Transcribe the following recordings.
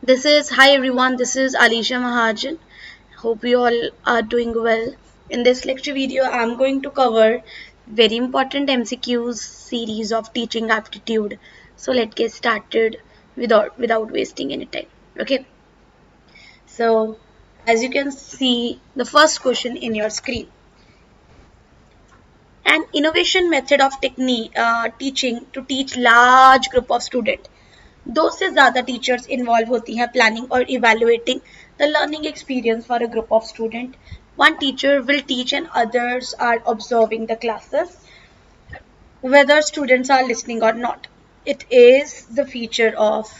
Hi everyone, this is Alisha Mahajan. Hope you all are doing well. In this lecture video, I'm going to cover very important MCQs series of teaching aptitude. So let's get started without wasting any time. Okay. So as you can see, the first question in your screen. An innovation method of technique teaching to teach large group of students. दो से ज़्यादा teachers involve होती हैं planning और evaluating the learning experience for a group of student one teacher will teach and others are observing the classes whether students are listening or not. It is the feature of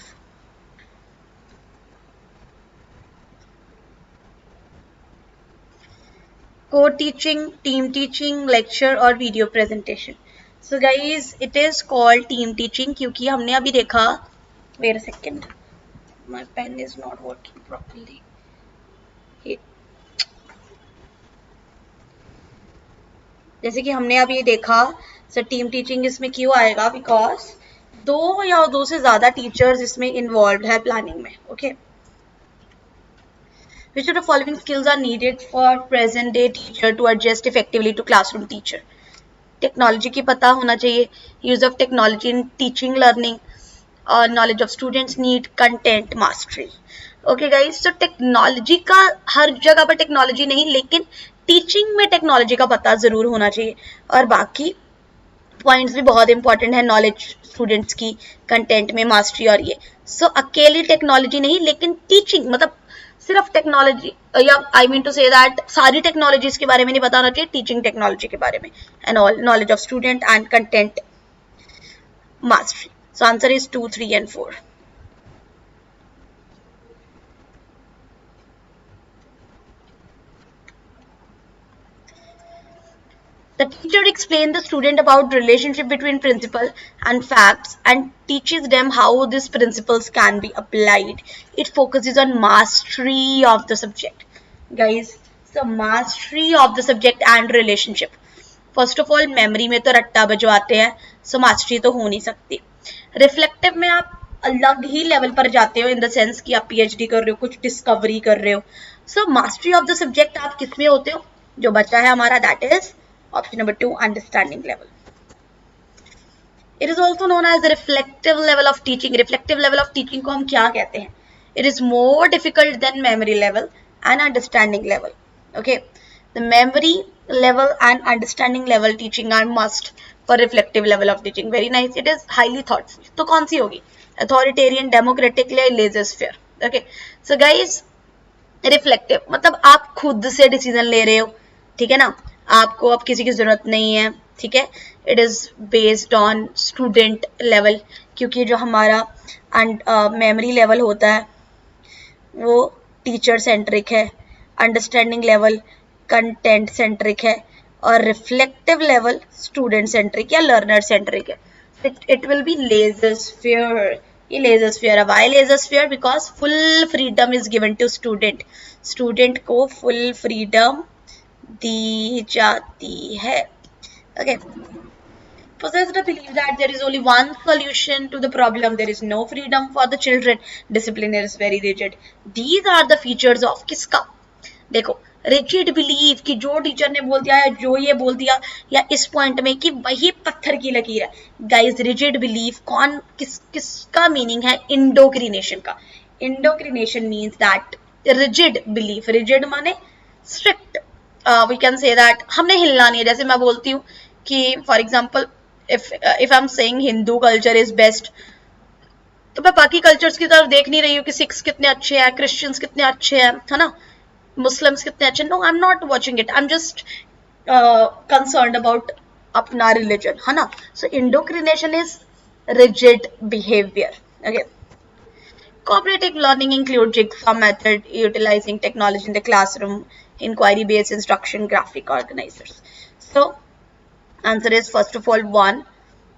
co-teaching, team teaching, lecture और video presentation. So guys, it is called team teaching क्योंकि हमने अभी देखा. Wait a second, my pen is not working properly. जैसे कि हमने अभी देखा, सर टीम टीचिंग इसमें क्यों आएगा, बिकॉज दो या दो से ज्यादा टीचर्स इसमें इन्वॉल्व है प्लानिंग में. Okay. Which of the following skills are needed for present day teacher to adjust effectively to classroom teacher? Technology की पता होना चाहिए, use of technology in teaching learning, और knowledge of students need content mastery. Okay guys, तो technology का हर जगह पर टेक्नोलॉजी नहीं, लेकिन टीचिंग में टेक्नोलॉजी का पता जरूर होना चाहिए. और बाकी पॉइंट्स भी बहुत इंपॉर्टेंट है, नॉलेज स्टूडेंट्स की, कंटेंट में मास्टरी और ये. सो अकेली टेक्नोलॉजी नहीं, लेकिन टीचिंग मतलब सिर्फ टेक्नोलॉजी, या I mean to say that सारी टेक्नोलॉजीज के बारे में नहीं बताना चाहिए, टीचिंग टेक्नोलॉजी के बारे में and all, knowledge of student and content mastery. So answer is 2, 3 and 4. The teacher explains the student about relationship between principle and facts and teaches them how these principles can be applied. It focuses on mastery of the subject. Guys, so mastery of the subject and relationship. First of all memory में तो रट्टा बजवाते हैं, सो mastery तो हो नहीं सकती. Reflective में आप अलग ही लेवल पर जाते हो, इन द सेंस कि आप पीएचडी कर रहे हो, कुछ डिस्कवरी कर रहे हो. So mastery of the subject आप किस में होते हो, जो बच्चा है हमारा, that is option number 2, understanding level. It is also known as reflective level of teaching. Reflective level of teaching को हम क्या कहते हैं? It is more difficult than memory level and understanding level. Okay, the memory level and understanding level teaching are must for reflective level of teaching. Very nice. It is highly thoughtful. तो कौन सी होगी? Authoritarian, democratic या laissez faire. Okay. So guys, reflective मतलब आप खुद से decision ले रहे हो, ठीक है ना, आपको अब किसी की जरूरत नहीं है, ठीक है. It is based on student level, क्योंकि जो हमारा मेमोरी लेवल होता है वो टीचर सेंट्रिक है, अंडरस्टैंडिंग लेवल कंटेंट सेंट्रिक है, और रिफ्लेक्टिव लेवल स्टूडेंट सेंट्रिक या लर्नर सेंट्रिक है. It will be laissez-faire. ये लेजर-फेयर है. Why laissez-faire? Because full freedom is given to student. Student को फुल फ्रीडम दी जाती है. Okay. Possessed a belief that there is only one solution to the problem. There is no freedom for the children. Discipline is very rigid. These are the features of किसका? देखो, rigid believe कि जो teacher ने बोल दिया है, जो ये बोल दिया या इस पॉइंट में, कि वही पत्थर की लकीर है. गाइस, रिजिड बिलीव किसका मीनिंग है? इंडोक्रिनेशन का. Indoctrination means that rigid belief. Rigid माने strict. We can say that हमने हिलना नहीं है. जैसे मैं बोलती हूँ कि for example if I am saying Hindu culture is best, तो मैं बाकी कल्चर्स की तरफ देख नहीं रही हूँ कि सिख्स कितने अच्छे हैं, क्रिश्चियंस कितने अच्छे हैं, है ना, Muslims कितने अच्छे. No, I am not watching it. I am just concerned about अपना रिलीजन, है ना. So indoctrination is rigid behaviour. Okay. Cooperative learning includes jigsaw method, utilizing technology in the classroom, inquiry-based instruction, graphic organizers. So, answer is first of all 1,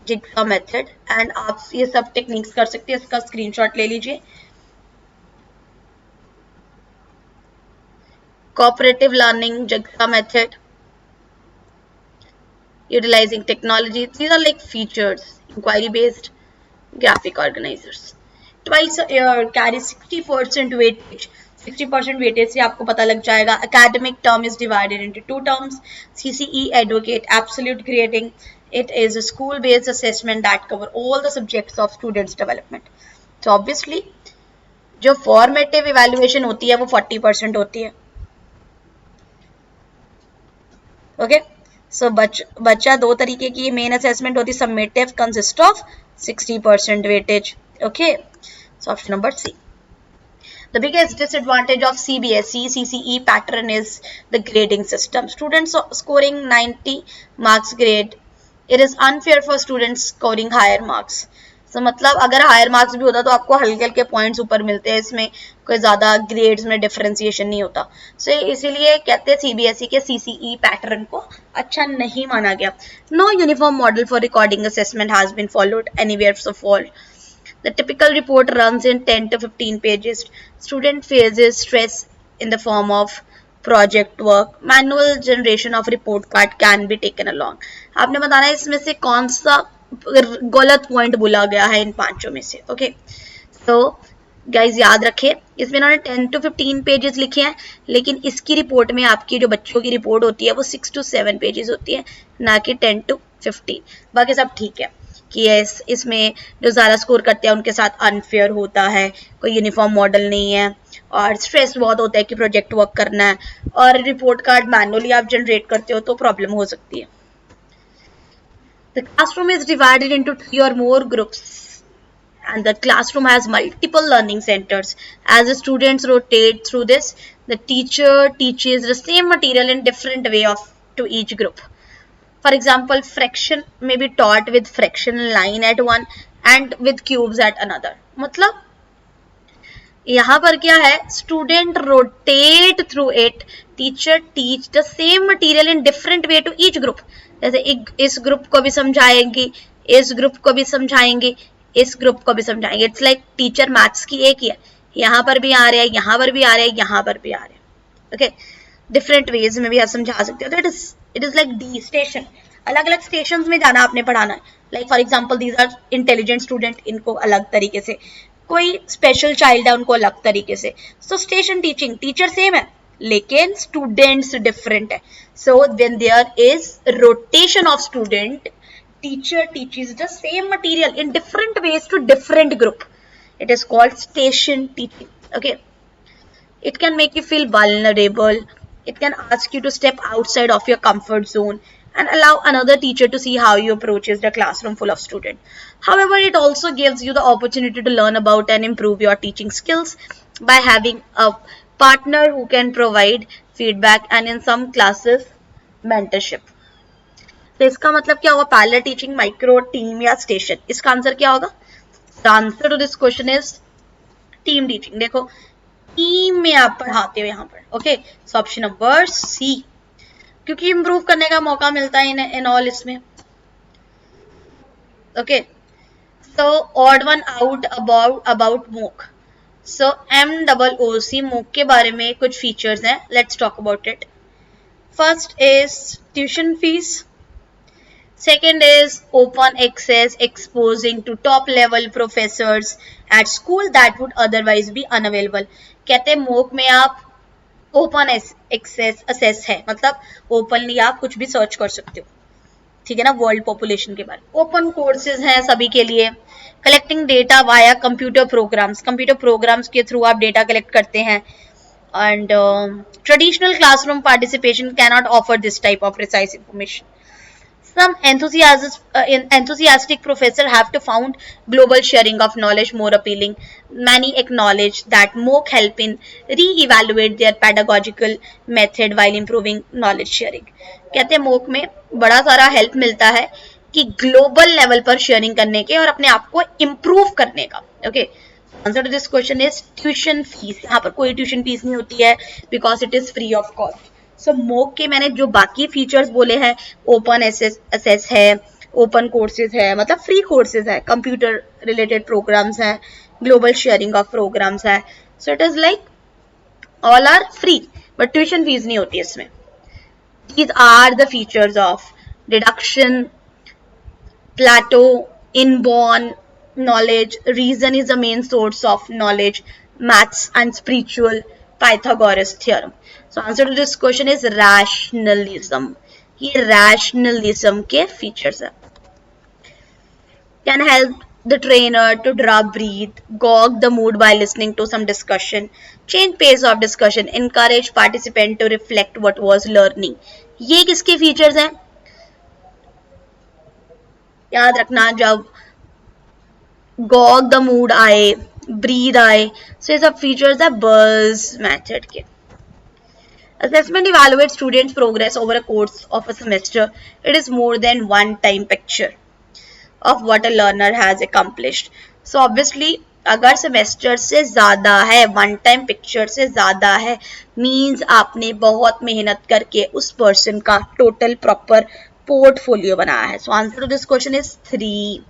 jigsaw method. And आप ये सब techniques कर सकते हैं. इसका screenshot ले लीजिए. Cooperative learning, jigsaw method, utilizing technology. These are like features. Inquiry based, graphic organizers. twice a year, carry 60% weightage. 60% weightage से आपको पता लग जाएगा. Academic term is divided into 2 terms. CCE Educate Absolute Grading. It is a school-based assessment that cover all the subjects of students' development. So obviously जो formative evaluation होती है वो 40% होती है. Okay. So बच्चा दो तरीके की मेन असेसमेंट होती है. Summative consists of 60% weightage. Okay. So option number C. The biggest disadvantage of CBSE CCE pattern is the grading system. Students scoring 90 marks grade. It is unfair for students scoring higher marks. So मतलब अगर higher marks भी होता तो आपको हल्के हल्के points ऊपर मिलते हैं, इसमें कोई ज्यादा ग्रेड्स में डिफरेंशिएशन नहीं होता. सो इसीलिए कहते हैं सीबीएसई के सीसीई पैटर्न को अच्छा नहीं माना गया. No uniform model for recording assessment has been followed anywhere so far. The typical report runs in 10 to 15 pages. Student faces stress in the form of project work. Manual generation of report card can be taken along. आपने बताना है इसमें से कौन सा गलत point बोला गया है इन पांचों में से. ओके. तो गाइज याद रखें, इसमें इन्होंने 10 to 15 पेजेस लिखे हैं, लेकिन इसकी रिपोर्ट में आपकी जो बच्चों की रिपोर्ट होती है वो 6 to 7 पेजेस होती है, ना कि 10 to 15. बाकी सब ठीक है कि इसमें जो ज़्यादा स्कोर करते हैं उनके साथ अनफेयर होता है, कोई यूनिफॉर्म मॉडल नहीं है, और स्ट्रेस बहुत होता है कि प्रोजेक्ट वर्क करना है, और रिपोर्ट कार्ड मैनुअली आप जनरेट करते हो तो प्रॉब्लम हो सकती है. The classroom is divided into 3 or more groups, and the classroom has multiple learning centers. As the students rotate through this, the teacher teaches the same material in different way to each group. For example, fraction may be taught with fraction line at one and with cubes at another. मतलब यहाँ पर क्या है, student rotate through it, teacher teach the same material in different way to each group. जैसे इस group को भी समझाएंगे, इस ग्रुप को भी समझाएंगे, इस ग्रुप को भी समझाएंगे. इट्स लाइक टीचर मैथ्स की एक ही है, यहाँ पर भी आ रहा है, यहाँ पर भी आ रहा है, यहाँ पर भी आ रहा है. ओके. डिफरेंट वेज में भी आप समझा सकते हो. तो it is like the station. अलग अलग स्टेशन में जाना आपने पढ़ाना है. Like for example these are intelligent student, इनको अलग तरीके से, कोई स्पेशल चाइल्ड है उनको अलग तरीके से. So station teaching, teacher same है लेकिन स्टूडेंट्स डिफरेंट है. So when there is rotation of student, teacher teaches the same material in different ways to different group. It is called station teaching. Okay. It can make you feel vulnerable. It can ask you to step outside of your comfort zone and allow another teacher to see how you approaches the classroom full of students. However, it also gives you the opportunity to learn about and improve your teaching skills by having a partner who can provide feedback and in some classes mentorship. तो इसका मतलब क्या होगा, parallel teaching, micro, team या station. इसका answer क्या होगा? The answer to this question is team teaching. देखो टीम में आप पढ़ाते हो यहाँ पर. Okay. So option number C, क्योंकि इंप्रूव करने का मौका मिलता है इन ऑल इसमें. Okay. So odd one out about MOOC. So MOOC मूक के बारे में कुछ फीचर्स हैं. Let's talk about it. First is tuition fees. Second is open access, exposing to top level professors at school that would otherwise be unavailable. कहते हैं mock में आप ओपन एक्सेस है, मतलब ओपनली आप कुछ भी सर्च कर सकते हो. ठीक है ना, वर्ल्ड पॉपुलेशन के बारे में. ओपन कोर्सेज हैं सभी के लिए. Collecting data via computer programs के थ्रू आप डेटा कलेक्ट करते हैं. And traditional classroom participation cannot offer this type of precise information. Some enthusiastic professors have to found global sharing of knowledge more appealing. Many acknowledge that MOOC help in re-evaluate their pedagogical method while improving knowledge sharing. कहते हैं MOOC में बड़ा सारा help मिलता है कि global level पर sharing करने के और अपने आप को इम्प्रूव करने का. Okay. Answer to this question is tuition fees. यहाँ पर कोई ट्यूशन फीस नहीं होती है because it is free of cost. So MOOC के मैंने जो बाकी फीचर्स बोले हैं, ओपन एसेस है, ओपन कोर्सेज है, मतलब फ्री कोर्सेज है, कंप्यूटर रिलेटेड प्रोग्राम्स हैं, ग्लोबल शेयरिंग ऑफ प्रोग्राम्स है. So it is like all are free but tuition fees नहीं होती इसमें. These are the features of deduction, Plato, inborn, knowledge, reason is the main source of knowledge, maths and spiritual, Pythagoras theorem. So answer to this question is rationalism. ये rationalism के features हैं. Can help the trainer to draw breathe, gog the mood by listening to some discussion, change pace of discussion, encourage participant to reflect what was learning. ये किसके features हैं? याद रखना, जब gog the mood आए, breathe आए, so ये सब features है buzz method के. Assessment evaluates students' progress over a course of a semester. It is more than one time picture of what a learner has accomplished. So obviously अगर semester से ज़्यादा है, one time picture से ज़्यादा है, means आपने बहुत मेहनत करके उस पर्सन का टोटल प्रॉपर पोर्टफोलियो बनाया है. So answer to this question is 3,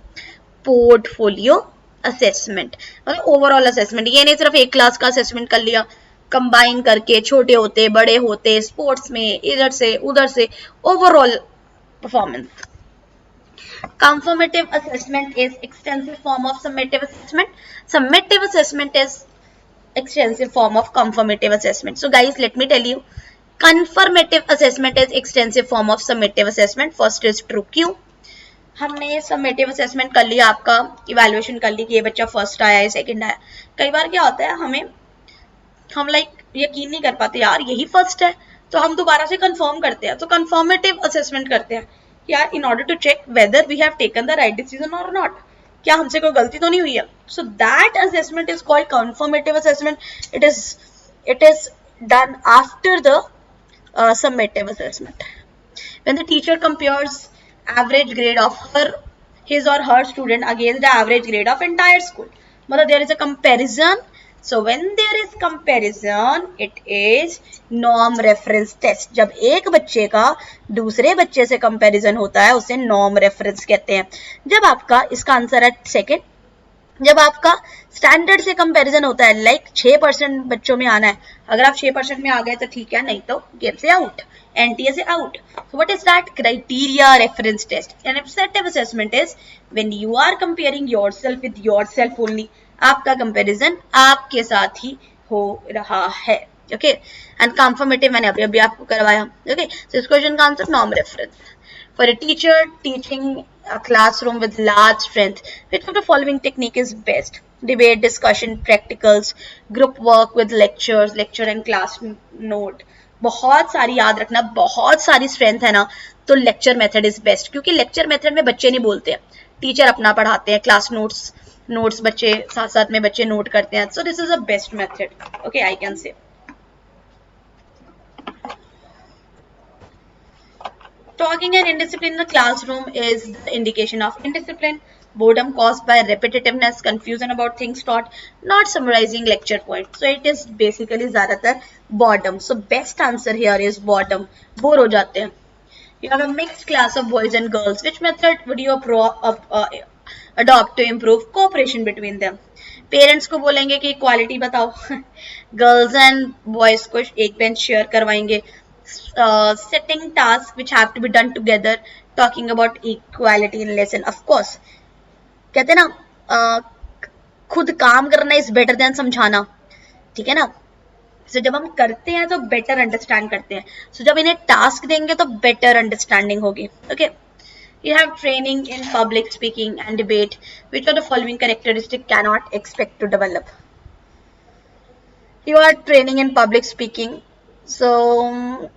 portfolio assessment. मतलब ओवरऑल असेसमेंट, ये नहीं सिर्फ एक क्लास का असेसमेंट कर लिया, कंबाइन करके छोटे होते बड़े होते स्पोर्ट्स में इधर से उधर से overall performance. Conformative assessment is extensive form of summative assessment. Summative assessment is extensive form of conformative assessment. So guys, let me tell you, conformative assessment is extensive form of summative assessment. First is true. क्यों? हमने summative assessment कर लिया, आपका evaluation कर ली कि ये बच्चा first आया है सेकंड आया. कई बार क्या होता है, हम यकीन नहीं कर पाते यार यही फर्स्ट है, तो हम दोबारा से कंफर्म करते हैं, तो कंफर्मेटिव असेसमेंट करते हैं यार in order to check whether we have taken the right decision और नॉट, क्या हमसे कोई गलती तो नहीं हुई है. So that assessment is called confirmative assessment. It is done after the summative assessment. When the teacher compares average grade of his or her student against the average grade of entire school. मतलब there is a comparison. So when there is comparison, it is norm reference test. जब एक बच्चे का दूसरे बच्चे से comparison होता है उसे norm reference कहते हैं. जब आपका, इसका आंसर है सेकेंड, जब आपका स्टैंडर्ड से कंपैरिजन होता है, लाइक 6% बच्चों में आना है, अगर आप 6% में आ गए तो ठीक है, नहीं तो गेम से आउट, एनटीए से out. So what is that? Criteria reference test. An objective assessment is when you are comparing yourself with yourself only. आपका कंपैरिजन आपके साथ ही हो रहा है. ओके, एंड कंफर्मेटिव मैंने अभी अभी आपको करवाया. ओके, सो इस क्वेश्चन का answer norm reference. For a teacher teaching a classroom with large strength, which of the following technique is best? Debate, discussion, practicals, group work with lectures, lecture and class note. बहुत सारी याद रखना, बहुत सारी strength है ना, तो lecture method is best, क्योंकि लेक्चर मेथड में बच्चे नहीं बोलते हैं, टीचर अपना पढ़ाते हैं, क्लास नोट्स बच्चे साथ साथ में बच्चे नोट करते हैं. So this is a best method. Okay, I can say. Talking and indiscipline in the classroom is the indication of indiscipline, boredom caused by repetitiveness, confusion about things taught, not summarizing lecture points. So it is basically ज़्यादातर boredom. So best answer here is boredom. Bore हो जाते हैं. You have a mixed class of boys and girls. Which method would you adopt to improve cooperation between them? Parents को बोलेंगे कि equality बताओ, girls and boys को एक bench share करवाएंगे. Setting tasks which have to be done together, talking about equality in lesson. Of course, कहते ना खुद काम करना is better than समझाना, ठीक है ना. So जब हम करते हैं तो better understand करते हैं. So जब इन्हें टास्क देंगे तो better understanding होगी. Okay, you have training in public speaking and debate. Which of the following characteristic cannot expect to develop? You are training in public speaking. So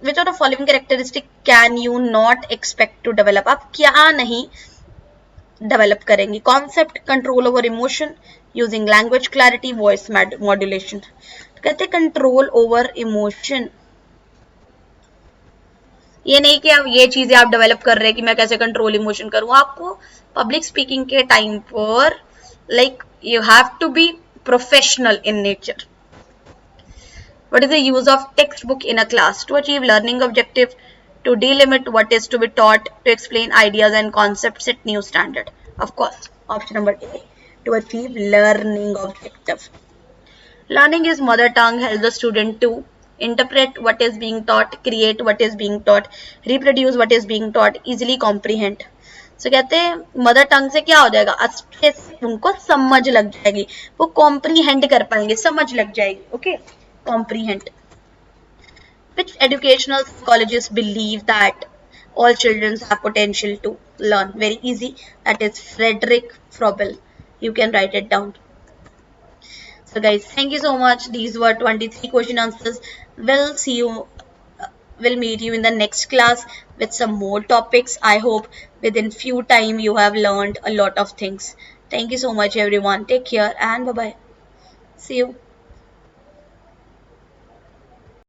which of the following characteristic can you not expect to develop? आप क्या नहीं develop करेंगी? Concept, control over emotion, using language clarity, voice modulation. तो कहते हैं control over emotion. ये नहीं कि आप ये चीजें आप डेवलप कर रहे हैं कि मैं कैसे कंट्रोल इमोशन करूं. आपको पब्लिक स्पीकिंग के टाइम पर like you have to be professional in nature. What is the use of textbook in a class? To achieve learning objective, to delimit what is to be taught, to explain ideas and concepts, set new standard. Of course, option number A, to achieve learning objective. Learning is mother tongue helps the student to interpret what is being taught, create what is being taught, reproduce what is being taught, easily comprehend. सो कहते हैं mother tongue से क्या हो जाएगा, अच्छे से उनको समझ लग जाएगी, वो कॉम्प्रीहेंड कर पाएंगे, समझ लग जाएगी. Okay, comprehend. Which educational psychologists believe that all children have potential to learn? Very easy. That is Frederick Frobel. You can write it down. So guys, thank you so much. These were 23 question answers. We'll see you. We'll meet you in the next class with some more topics. I hope within few time you have learned a lot of things. Thank you so much everyone. Take care and bye bye. See you.